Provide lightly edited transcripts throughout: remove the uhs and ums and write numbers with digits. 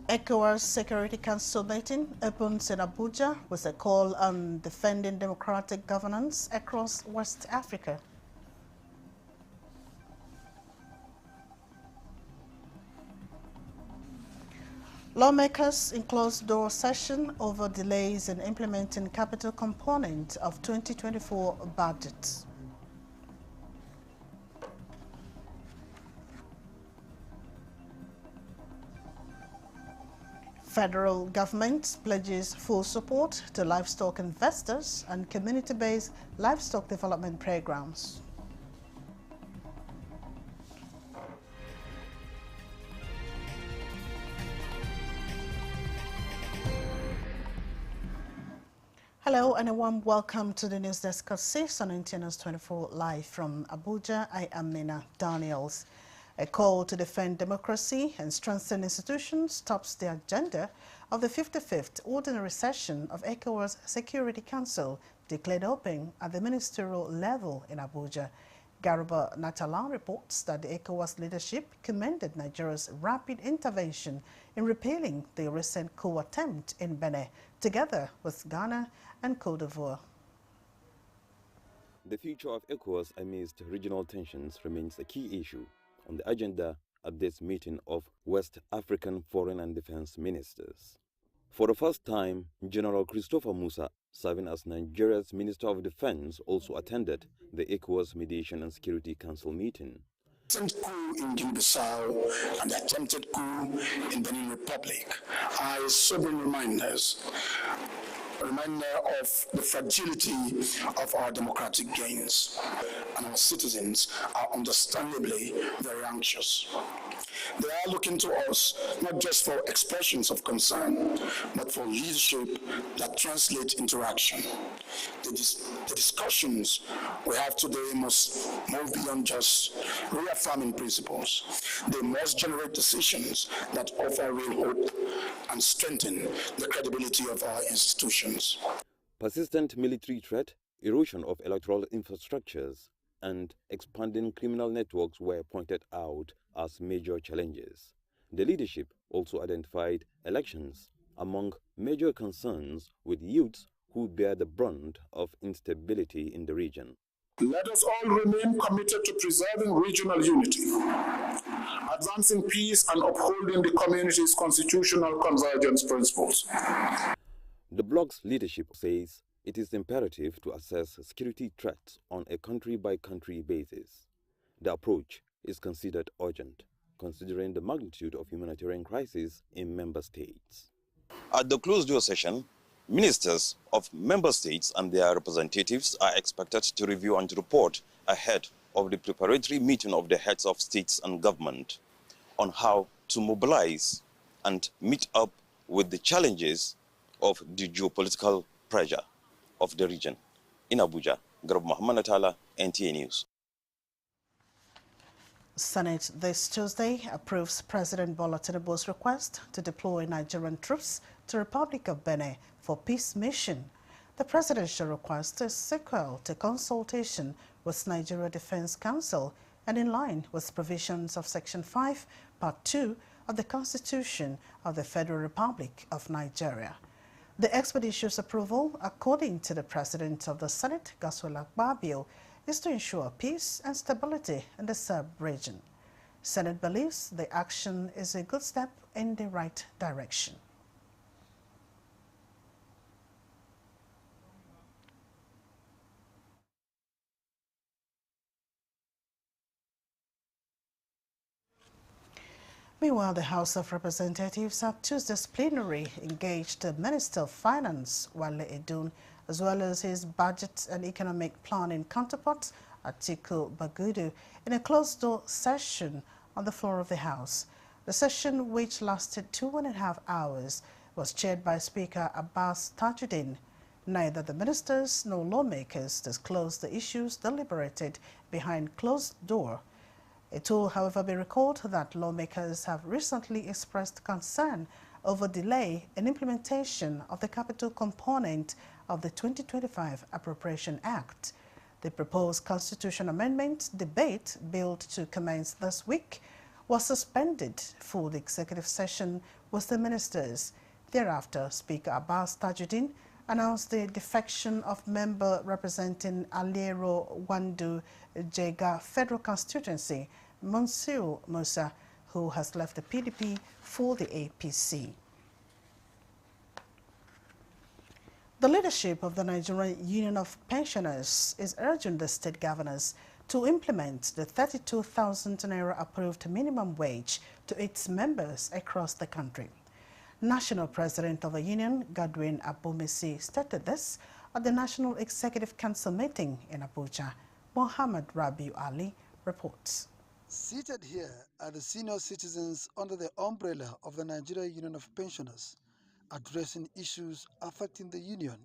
ECOWAS Security Council meeting opens in Abuja with a call on defending democratic governance across West Africa. Lawmakers in closed-door session over delays in implementing capital component of 2024 budget. Federal government pledges full support to livestock investors and community-based livestock development programs. Hello and a warm welcome to the news desk at 6 on NTN's 24 live from Abuja. I am Mina Daniels. A call to defend democracy and strengthen institutions tops the agenda of the 55th Ordinary Session of ECOWAS Security Council, declared open at the ministerial level in Abuja. Garba Natalan reports that the ECOWAS leadership commended Nigeria's rapid intervention in repelling the recent coup attempt in Benin, together with Ghana and Côte d'Ivoire. The future of ECOWAS amidst regional tensions remains a key issue on the agenda at this meeting of West African Foreign and Defense Ministers. For the first time, General Christopher Musa, serving as Nigeria's Minister of Defense, also attended the ECOWAS Mediation and Security Council meeting. The recent coup in Guinea-Bissau and the attempted coup in Benin Republic are sobering reminders. A reminder of the fragility of our democratic gains, and our citizens are understandably very anxious. They are looking to us not just for expressions of concern, but for leadership that translates into action. The discussions we have today must move beyond just reaffirming principles. They must generate decisions that offer real hope and strengthen the credibility of our institutions. Persistent military threat, erosion of electoral infrastructures, and expanding criminal networks were pointed out as major challenges. The leadership also identified elections among major concerns, with youths who bear the brunt of instability in the region. Let us all remain committed to preserving regional unity, advancing peace and upholding the community's constitutional convergence principles. The bloc's leadership says it is imperative to assess security threats on a country-by-country basis. The approach is considered urgent, considering the magnitude of humanitarian crisis in member states. At the closed-door session, ministers of member states and their representatives are expected to review and report ahead of the preparatory meeting of the heads of states and government on how to mobilize and meet up with the challenges of the geopolitical pressure of the region. In Abuja, Garba Muhammad Atala, NTA News. Senate this Tuesday approves President Bola Tinubu's request to deploy Nigerian troops to Republic of Benin for peace mission. The presidential request is sequel to consultation with Nigeria Defense Council and in line with provisions of Section 5, Part 2 of the Constitution of the Federal Republic of Nigeria. The expeditious approval, according to the President of the Senate, Godswill Akpabio, is to ensure peace and stability in the sub-region. Senate believes the action is a good step in the right direction. Meanwhile, the House of Representatives at Tuesday's plenary engaged the Minister of Finance, Wale Edun, as well as his budget and economic planning counterpart, Atiku Bagudu, in a closed-door session on the floor of the House. The session, which lasted 2.5 hours, was chaired by Speaker Abbas Tajuddin. Neither the ministers nor lawmakers disclosed the issues deliberated behind closed door. It will, however, be recalled that lawmakers have recently expressed concern over delay in implementation of the capital component of the 2025 Appropriation Act. The proposed constitution amendment debate, billed to commence this week, was suspended for the executive session with the ministers. Thereafter, Speaker Abbas Tajuddin announced the defection of member representing Aliero Wandu Jega Federal Constituency, Monsieur Musa, who has left the PDP for the APC. The leadership of the Nigerian Union of Pensioners is urging the state governors to implement the 32,000 naira approved minimum wage to its members across the country. National President of the Union, Godwin Abumisi, stated this at the National Executive Council meeting in Abuja. Mohammed Rabiu Ali reports. Seated here are the senior citizens under the umbrella of the Nigerian Union of Pensioners, addressing issues affecting the union,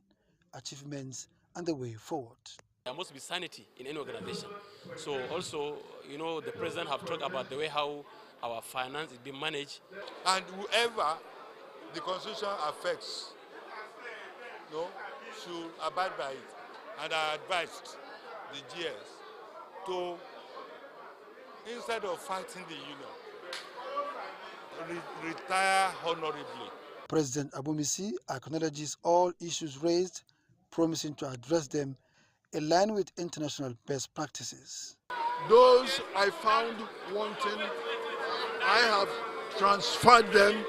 achievements, and the way forward. There must be sanity in any organization. So also, you know, the president have talked about the way how our finance is being managed. And whoever the constitution affects, should abide by it. And I advised the GS to, instead of fighting the union, retire honorably. President Abumisi acknowledges all issues raised, promising to address them in line with international best practices. Those I found wanting, I have transferred them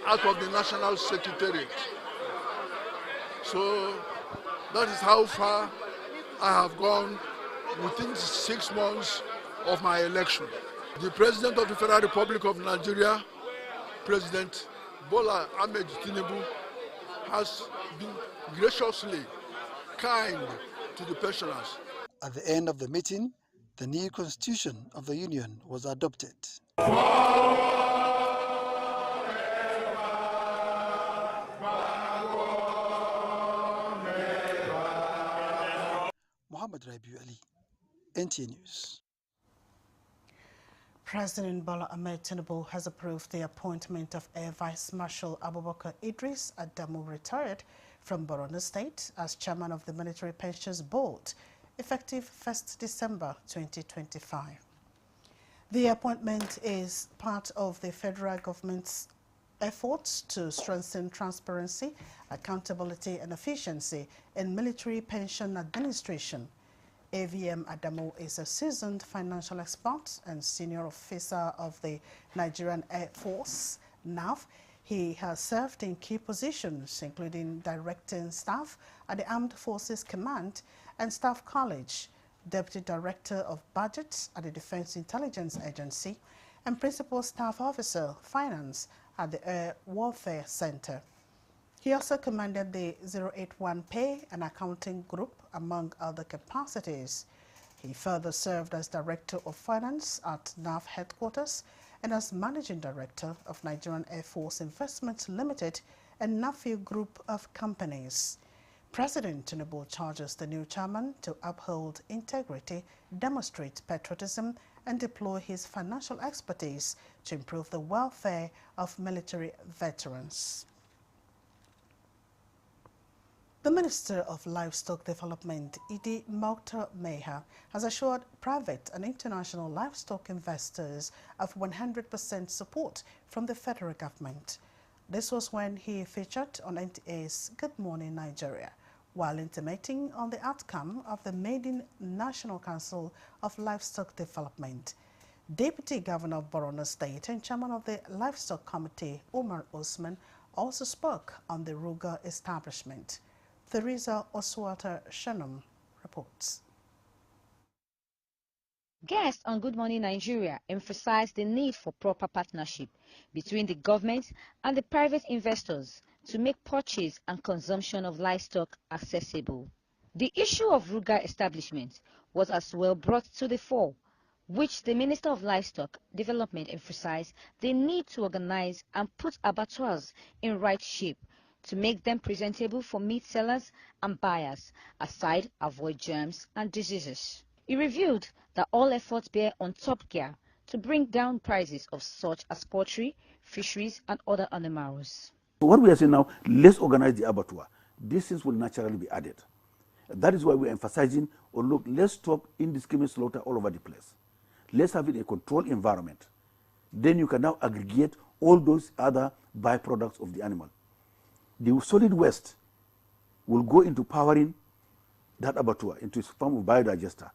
out of the National Secretariat. So that is how far I have gone within 6 months of my election. The President of the Federal Republic of Nigeria, President Bola Ahmed Tinubu, has been graciously kind to the pensioners. At the end of the meeting, the new constitution of the union was adopted. Mohammed Rabiu Ali, NTA News. President Bola Ahmed Tinubu has approved the appointment of Air Vice Marshal Abubakar Idris Adamu, retired from Borno State, as chairman of the Military Pensions Board, effective 1st December 2025. The appointment is part of the federal government's efforts to strengthen transparency, accountability, and efficiency in military pension administration. AVM Adamu is a seasoned financial expert and senior officer of the Nigerian Air Force, NAV. He has served in key positions, including directing staff at the Armed Forces Command and Staff College, Deputy Director of Budget at the Defense Intelligence Agency, and Principal Staff Officer, Finance at the Air Warfare Center. He also commanded the 081 Pay and Accounting Group, among other capacities. He further served as Director of Finance at NAV Headquarters and as Managing Director of Nigerian Air Force Investment Limited and NAFIU Group of Companies. President Tinubu charges the new chairman to uphold integrity, demonstrate patriotism, and deploy his financial expertise to improve the welfare of military veterans. The Minister of Livestock Development, Idi Mokhtar Meha, has assured private and international livestock investors of 100% support from the federal government. This was when he featured on NTA's Good Morning Nigeria, while intimating on the outcome of the maiden National Council of Livestock Development. Deputy Governor of Borno State and Chairman of the Livestock Committee, Umar Osman, also spoke on the Ruga establishment. Theresa Oswalter Shannon reports. Guests on Good Morning Nigeria emphasized the need for proper partnership between the government and the private investors to make purchase and consumption of livestock accessible. The issue of Ruga establishment was as well brought to the fore, which the Minister of Livestock Development emphasized the need to organize and put abattoirs in right shape to make them presentable for meat sellers and buyers, aside avoid germs and diseases. He revealed that all efforts bear on top gear to bring down prices of such as poultry, fisheries, and other animals. What we are saying now, let's organize the abattoir. These things will naturally be added. That is why we're emphasizing, oh look, let's stop indiscriminate slaughter all over the place. Let's have it a controlled environment. Then you can now aggregate all those other byproducts of the animal. The solid waste will go into powering that abattoir into a form of biodigester.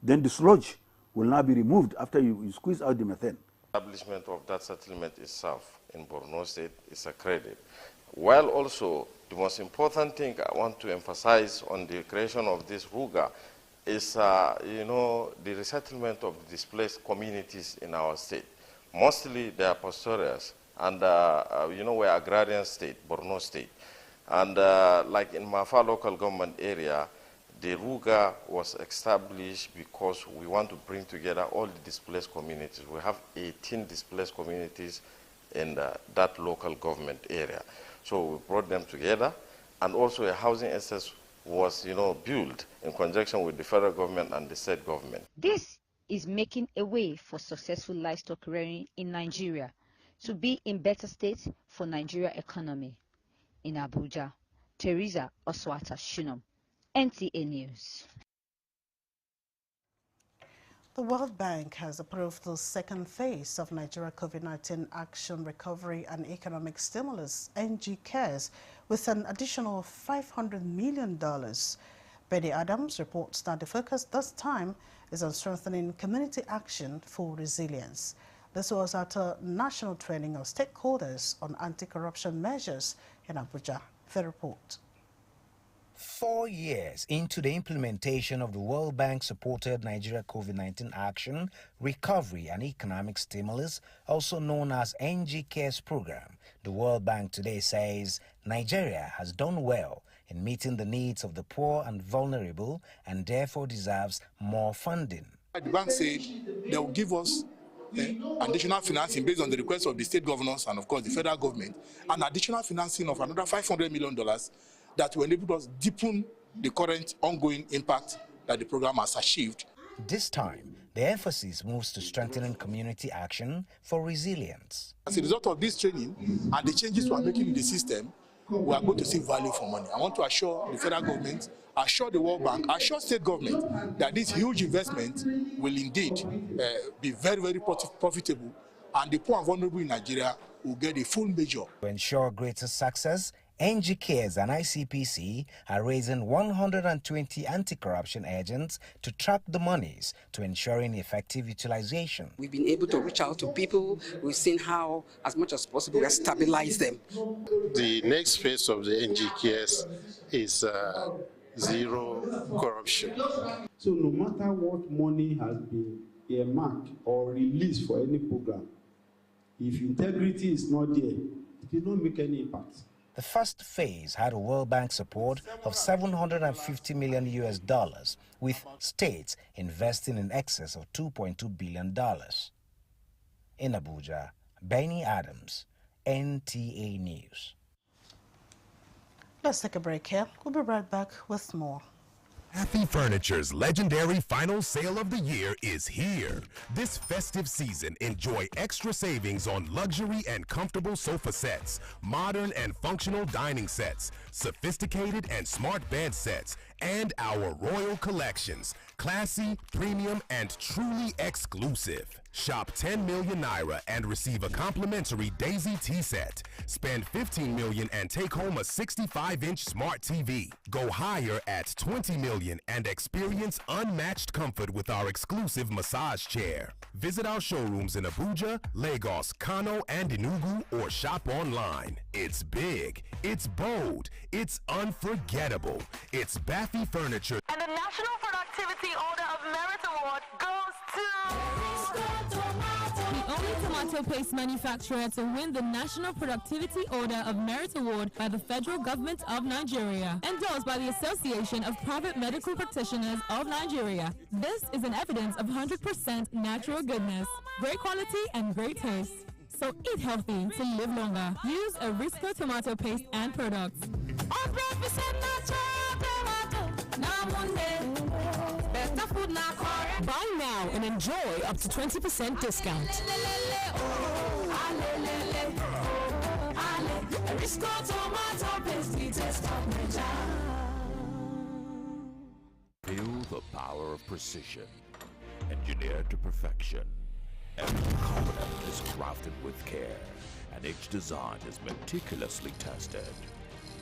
Then the sludge will now be removed after you squeeze out the methane. Establishment of that settlement itself in Borno State is a credit. While also the most important thing I want to emphasize on the creation of this RUGA is, the resettlement of the displaced communities in our state. Mostly they are pastoralists, and we're agrarian state, Borno State. And like in Mafa local government area, the RUGA was established because we want to bring together all the displaced communities. We have 18 displaced communities in that local government area. So we brought them together, and also a housing estate was, built in conjunction with the federal government and the state government. This is making a way for successful livestock rearing in Nigeria to be in better state for Nigeria economy. In Abuja, Teresa Oswata Shunom, NTA News. The World Bank has approved the second phase of Nigeria COVID-19 Action Recovery and Economic Stimulus, NG Cares, with an additional $500 million. Benny Adams reports that the focus this time is on strengthening community action for resilience. This was at a national training of stakeholders on anti-corruption measures in Abuja. The report. 4 years into the implementation of the World Bank-supported Nigeria COVID-19 Action, Recovery and Economic Stimulus, also known as NG Cares program, the World Bank today says Nigeria has done well in meeting the needs of the poor and vulnerable and therefore deserves more funding. The bank said they will give us additional financing based on the request of the state governors and, of course, the federal government, and additional financing of another $500 million that will enable us deepen the current ongoing impact that the program has achieved. This time, the emphasis moves to strengthening community action for resilience. As a result of this training and the changes we are making in the system, we are going to see value for money. I want to assure the federal government, assure the World Bank, assure state government that this huge investment will indeed be very, very profitable, and the poor and vulnerable in Nigeria will get a full measure. To ensure greater success, NG Cares and ICPC are raising 120 anti-corruption agents to track the monies to ensuring effective utilization. We've been able to reach out to people. We've seen how, as much as possible, we stabilize them. The next phase of the NG Cares is zero corruption. So no matter what money has been earmarked or released for any program, if integrity is not there, it will not make any impact. The first phase had a World Bank support of $750 million US, with states investing in excess of $2.2 billion. In Abuja, Benny Adams, NTA News. Let's take a break here. We'll be right back with more. Happy Furniture's legendary final sale of the year is here. This festive season, enjoy extra savings on luxury and comfortable sofa sets, modern and functional dining sets, sophisticated and smart bed sets, and our royal collections, classy, premium, and truly exclusive. Shop 10 million Naira and receive a complimentary Daisy tea set. Spend 15 million and take home a 65-inch smart TV. Go higher at 20 million and experience unmatched comfort with our exclusive massage chair. Visit our showrooms in Abuja, Lagos, Kano, and Enugu, or shop online. It's big, it's bold, it's unforgettable. It's Baffy Furniture. And the National Productivity Order of Merit Award goes to... The only tomato paste manufacturer to win the National Productivity Order of Merit Award by the federal government of Nigeria, endorsed by the Association of Private Medical Practitioners of Nigeria. This is an evidence of 100% natural goodness, great quality and great taste. So eat healthy to live longer. Use Arisco tomato paste and products. 100% natural tomato. Better food now. Buy now and enjoy up to 20% discount. Feel the power of precision, engineered to perfection. Every component is crafted with care and each design is meticulously tested.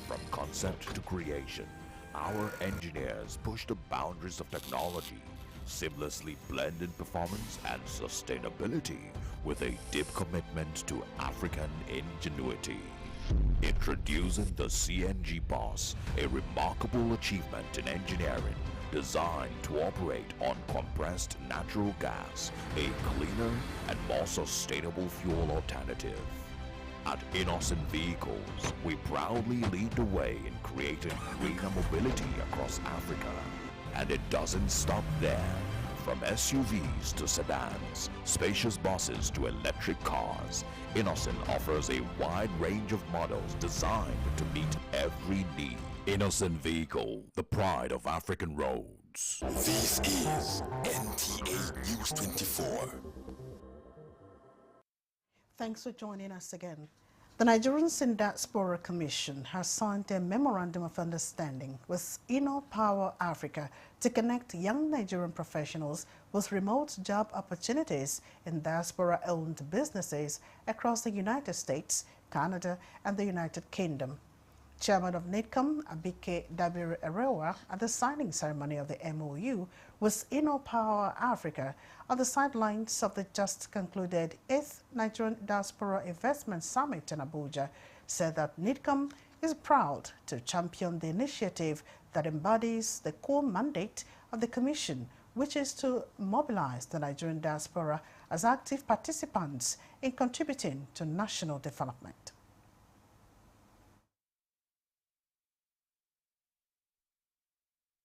From concept to creation, our engineers push the boundaries of technology, seamlessly blending performance and sustainability with a deep commitment to African ingenuity. Introducing the CNG Boss, a remarkable achievement in engineering designed to operate on compressed natural gas, a cleaner and more sustainable fuel alternative. At Innocent Vehicles, we proudly lead the way in creating greener mobility across Africa. And it doesn't stop there. From SUVs to sedans, spacious buses to electric cars, Innocent offers a wide range of models designed to meet every need. Innocent Vehicle, the pride of African roads. This is NTA News 24. Thanks for joining us again. The Nigerians in Diaspora Commission has signed a memorandum of understanding with InnoPower Africa to connect young Nigerian professionals with remote job opportunities in diaspora-owned businesses across the United States, Canada, and the United Kingdom. Chairman of NIDCOM, Abike Dabiri Erewa, at the signing ceremony of the MOU with InnoPower Africa on the sidelines of the just concluded 8th Nigerian Diaspora Investment Summit in Abuja, said that NIDCOM is proud to champion the initiative that embodies the core mandate of the Commission, which is to mobilize the Nigerian diaspora as active participants in contributing to national development.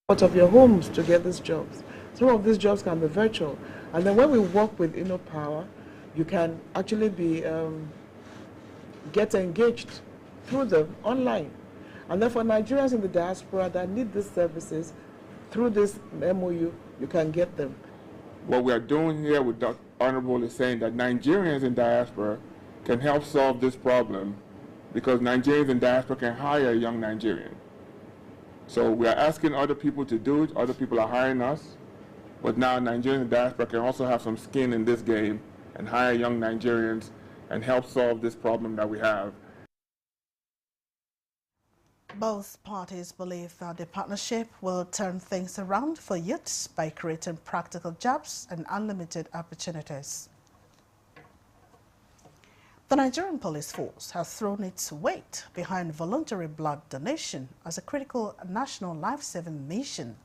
Out of your homes to get these jobs. Some of these jobs can be virtual, and then when we work with InnoPower, you can actually be get engaged through them online. And then for Nigerians in the diaspora that need these services, through this MOU, you can get them. What we are doing here with Dr. Honorable is saying that Nigerians in diaspora can help solve this problem because Nigerians in diaspora can hire a young Nigerian. So we are asking other people to do it, other people are hiring us, but now Nigerians in diaspora can also have some skin in this game and hire young Nigerians and help solve this problem that we have. Both parties believe that the partnership will turn things around for youths by creating practical jobs and unlimited opportunities. The Nigerian Police Force has thrown its weight behind voluntary blood donation as a critical national life-saving mission.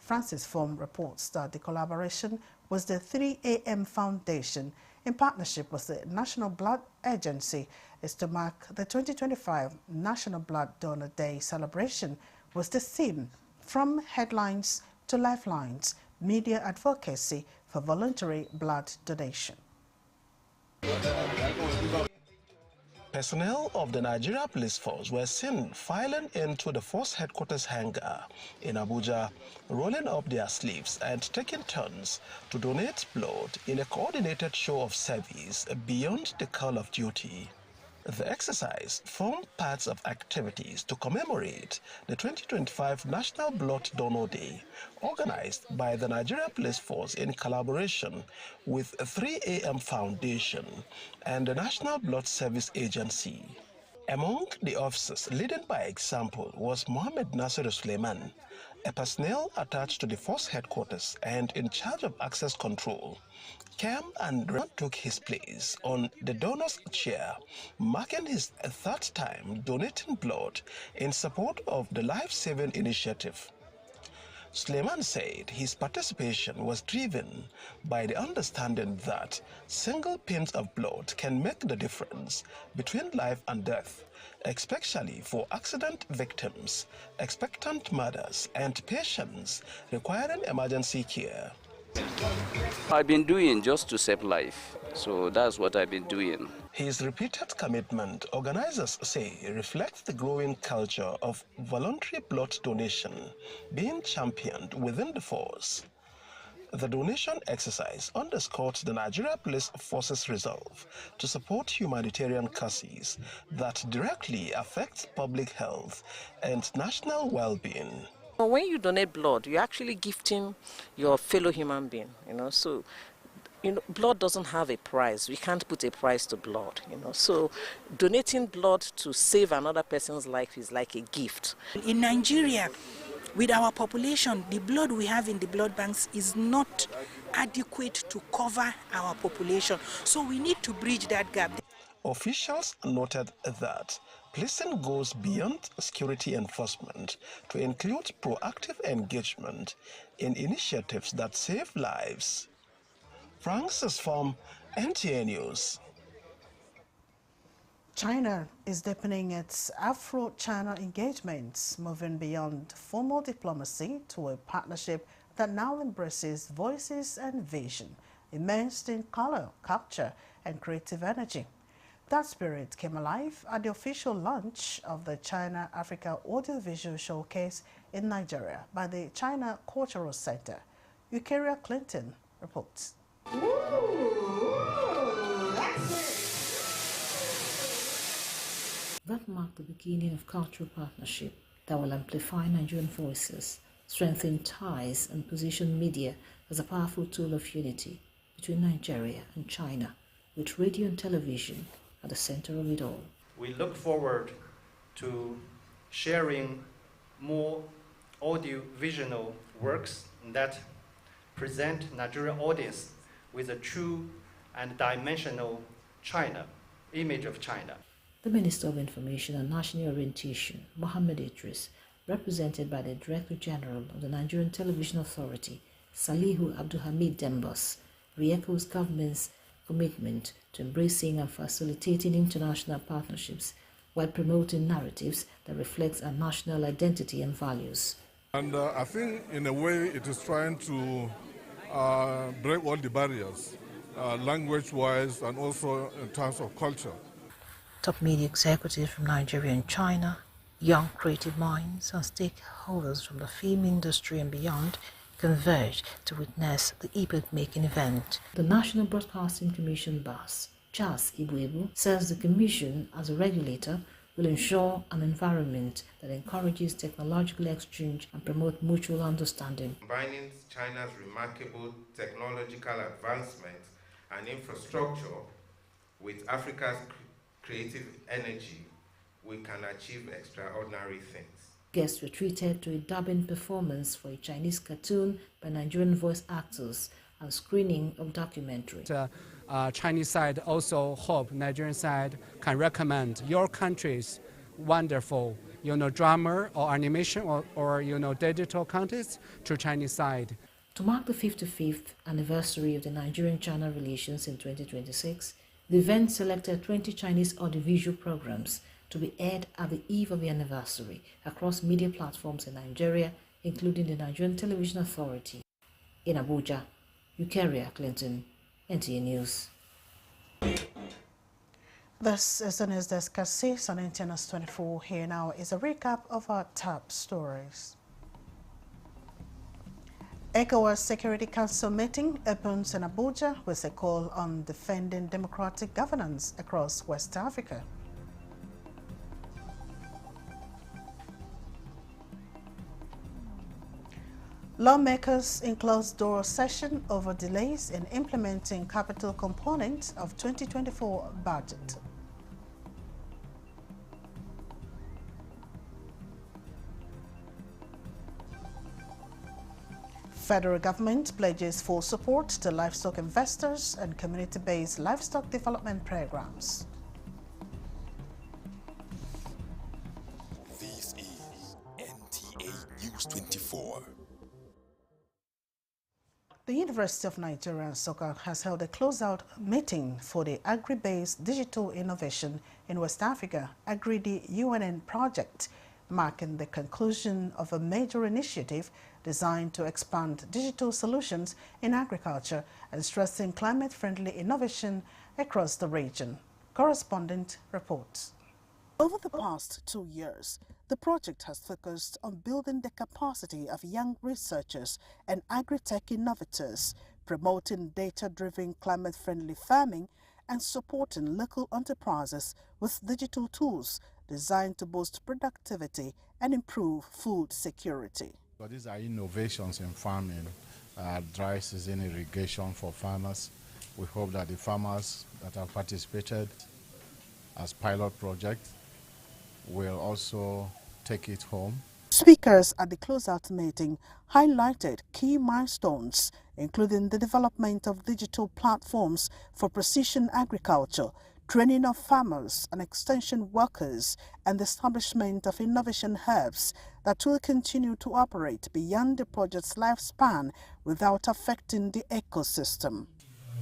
Francis Form reports that the collaboration with the 3AM Foundation in partnership with the National Blood Agency is to mark the 2025 National Blood Donor Day celebration with the theme From Headlines to Lifelines, Media Advocacy for Voluntary Blood Donation. Personnel of the Nigeria Police Force were seen filing into the force headquarters hangar in Abuja, rolling up their sleeves and taking turns to donate blood in a coordinated show of service beyond the call of duty. The exercise formed parts of activities to commemorate the 2025 National Blood Donor Day, organized by the Nigeria Police Force in collaboration with 3AM Foundation and the National Blood Service Agency. Among the officers leading by example was Mohammed Nasir Suleiman, a personnel attached to the force headquarters and in charge of access control. Cam and Ram took his place on the donor's chair, marking his third time donating blood in support of the life-saving initiative. Suleiman said his participation was driven by the understanding that single pint of blood can make the difference between life and death, especially for accident victims, expectant mothers, and patients requiring emergency care. I've been doing just to save life, so that's what I've been doing. His repeated commitment, organizers say, reflects the growing culture of voluntary blood donation being championed within the force. The donation exercise underscored the Nigeria Police Force's resolve to support humanitarian causes that directly affect public health and national well-being. When you donate blood, you're actually gifting your fellow human being, so blood doesn't have a price. We can't put a price to blood, So donating blood to save another person's life is like a gift. In Nigeria, with our population, the blood we have in the blood banks is not adequate to cover our population. So we need to bridge that gap. Officials noted that policing goes beyond security enforcement to include proactive engagement in initiatives that save lives. Francis from NTA News. China is deepening its Afro-China engagements, moving beyond formal diplomacy to a partnership that now embraces voices and vision, immersed in color, culture, and creative energy. That spirit came alive at the official launch of the China-Africa Audiovisual Showcase in Nigeria by the China Cultural Center. Eukaria Clinton reports. That marked the beginning of cultural partnership that will amplify Nigerian voices, strengthen ties, and position media as a powerful tool of unity between Nigeria and China, with radio and television at the center of it all. We look forward to sharing more audio-visual works that present Nigerian audience with a true and dimensional China, image of China. The Minister of Information and National Orientation, Mohammed Idris, represented by the Director General of the Nigerian Television Authority, Salihu Abdulhamid Dembos, re-echoes government's commitment to embracing and facilitating international partnerships while promoting narratives that reflect our national identity and values. And I think in a way it is trying to break all the barriers, language-wise and also in terms of culture. Top media executives from Nigeria and China, young creative minds and stakeholders from the film industry and beyond converged to witness the epoch-making event. The National Broadcasting Commission boss, Charles Ibuebu, says the Commission, as a regulator, will ensure an environment that encourages technological exchange and promote mutual understanding. Combining China's remarkable technological advancements and infrastructure with Africa's creative energy, we can achieve extraordinary things. Guests were treated to a dubbing performance for a Chinese cartoon by Nigerian voice actors and screening of documentary. Chinese side also hope Nigerian side can recommend your country's wonderful, drama or animation or digital content to Chinese side. To mark the 55th anniversary of the Nigerian-China relations in 2026, the event selected 20 Chinese audiovisual programs to be aired at the eve of the anniversary across media platforms in Nigeria, including the Nigerian Television Authority. In Abuja, Eukaria Clinton, NTA News. This is the news desk at 6 on NTNS 24. Here now is a recap of our top stories. ECOWAS Security Council meeting opens in Abuja with a call on defending democratic governance across West Africa. Lawmakers in closed-door session over delays in implementing capital component of 2024 budget. Federal government pledges full support to livestock investors and community-based livestock development programs. This is NTA News 24. The University of Nigeria, Nsukka, has held a closeout meeting for the Agri-Based Digital Innovation in West Africa, Agri-UNN project, marking the conclusion of a major initiative designed to expand digital solutions in agriculture and stressing climate-friendly innovation across the region. Correspondent reports. Over the past 2 years, the project has focused on building the capacity of young researchers and agri-tech innovators, promoting data-driven climate-friendly farming, and supporting local enterprises with digital tools designed to boost productivity and improve food security. So these are innovations in farming, dry season irrigation for farmers, We hope that the farmers that have participated as pilot projects will also take it home. Speakers at the closeout meeting highlighted key milestones, including the development of digital platforms for precision agriculture, training of farmers and extension workers, and the establishment of innovation hubs that will continue to operate beyond the project's lifespan without affecting the ecosystem.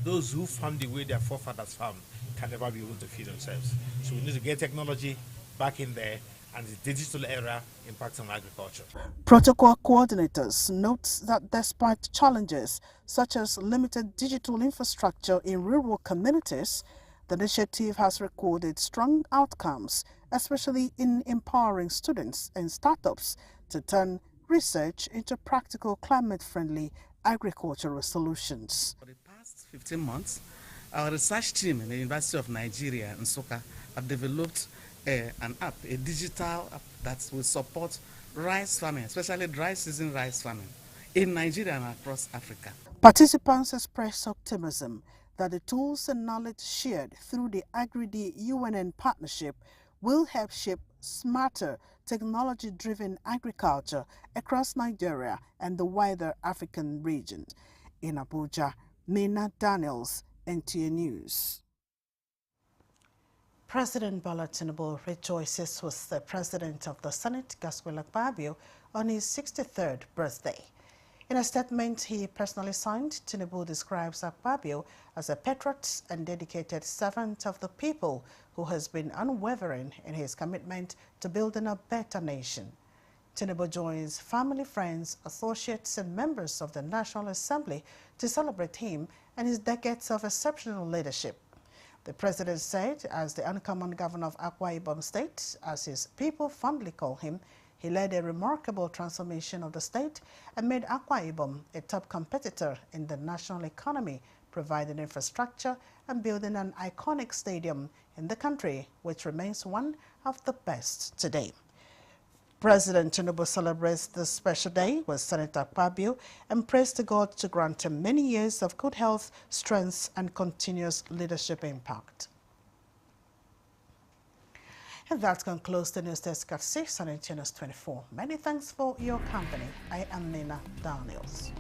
Those who farm the way their forefathers farmed can never be able to feed themselves. So we need to get technology back in there, and the digital era impacts on agriculture. Protocol coordinators note that despite challenges such as limited digital infrastructure in rural communities, the initiative has recorded strong outcomes, especially in empowering students and startups to turn research into practical climate-friendly agricultural solutions. For the past 15 months, our research team in the University of Nigeria in Nsukka have developed an app, a digital app that will support rice farming, especially dry season rice farming in Nigeria and across Africa. Participants expressed optimism that the tools and knowledge shared through the Agri-UNN partnership will help shape smarter, technology-driven agriculture across Nigeria and the wider African region. In Abuja, Mina Daniels, NTA News. President Bola Tinubu rejoices with the President of the Senate, Godswill Akpabio, on his 63rd birthday. In a statement he personally signed, Tinubu describes Akpabio as a patriot and dedicated servant of the people who has been unwavering in his commitment to building a better nation. Tinubu joins family, friends, associates, and members of the National Assembly to celebrate him and his decades of exceptional leadership. The president said, as the uncommon governor of Akwa Ibom State, as his people fondly call him, he led a remarkable transformation of the state and made Akwa Ibom a top competitor in the national economy, providing infrastructure and building an iconic stadium in the country, which remains one of the best today. President Tinubu celebrates this special day with Senator Akpabio and prays to God to grant him many years of good health, strength, and continuous leadership impact. And that concludes the news desk at 6 on NTA News 24. Many thanks for your company. I am Nina Daniels.